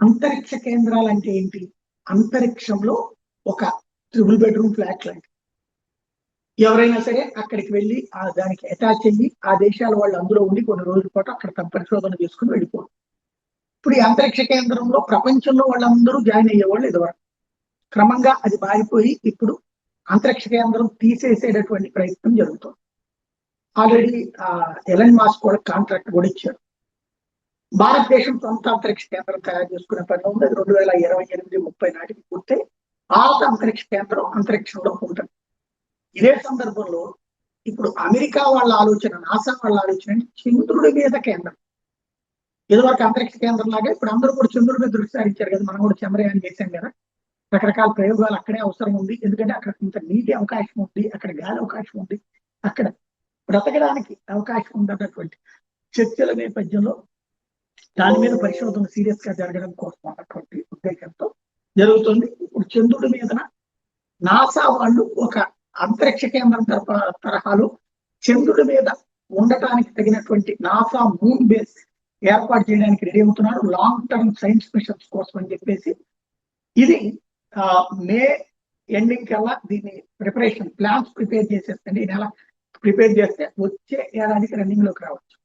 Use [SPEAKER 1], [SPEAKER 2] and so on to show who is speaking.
[SPEAKER 1] అంతరిక్ష కేంద్రాలు అంటే ఏంటి? అంతరిక్షంలో ఒక ట్రిపుల్ బెడ్రూమ్ ఫ్లాట్ లాంటి. ఎవరైనా సరే అక్కడికి వెళ్ళి దానికి అటాచ్ అయ్యి ఆ దేశాల వాళ్ళు అందులో ఉండి కొన్ని రోజుల పాటు అక్కడ తమ పరిశోధన చేసుకుని వెళ్ళిపోవడం. ఇప్పుడు ఈ అంతరిక్ష కేంద్రంలో ప్రపంచంలో వాళ్ళందరూ జాయిన్ అయ్యేవాళ్ళు ఇదివరకు. క్రమంగా అది మారిపోయి ఇప్పుడు అంతరిక్ష కేంద్రం తీసేసేటటువంటి ప్రయత్నం జరుగుతుంది. ఆల్రెడీ ఎలన్ మాస్క్ కూడా కాంట్రాక్ట్ కూడా ఇచ్చారు. భారతదేశం సొంత అంతరిక్ష కేంద్రం తయారు చేసుకునే పని ఉంది. అది 2028-30 నాటికి పూర్తయి భారత అంతరిక్ష కేంద్రం అంతరిక్షంలో ఉంటుంది. ఇదే సందర్భంలో ఇప్పుడు అమెరికా వాళ్ళ ఆలోచన, నాసా వాళ్ళ ఆలోచన చంద్రుడి మీద కేంద్రం. ఇదివరకు అంతరిక్ష కేంద్రం లాగా ఇప్పుడు అందరూ కూడా చంద్రుడి మీద దృష్టి సారించారు కదా. మనం కూడా చంద్రయాన్ చేశాం కదా. రకరకాల ప్రయోగాలు అక్కడే అవసరం ఉంది. ఎందుకంటే అక్కడ ఇంత నీటి అవకాశం ఉంది, అక్కడ గాలి అవకాశం ఉంది, అక్కడ బ్రతకడానికి అవకాశం ఉండేటటువంటి చర్చల నేపథ్యంలో దాని మీద పరిశోధన సీరియస్ గా జరగడం కోసం అన్నటువంటి ఉద్దేశంతో జరుగుతుంది. ఇప్పుడు చంద్రుడి మీద నాసా వాళ్ళు ఒక అంతరిక్ష కేంద్రం తరహాలో చంద్రుడి మీద ఉండటానికి తగినటువంటి నాసా మూన్ బేస్ ఏర్పాటు చేయడానికి రెడీ అవుతున్నారు. లాంగ్ టర్మ్ సైన్స్ మిషన్స్ కోసం అని చెప్పేసి ఇది మే ఎండింగ్ కల్లా దీన్ని ప్రిపరేషన్ ప్లాన్స్ ప్రిపేర్ చేసేస్తే ఈ నెల ప్రిపేర్ చేస్తే వచ్చే ఏడాదికి రన్నింగ్ లోకి రావచ్చు.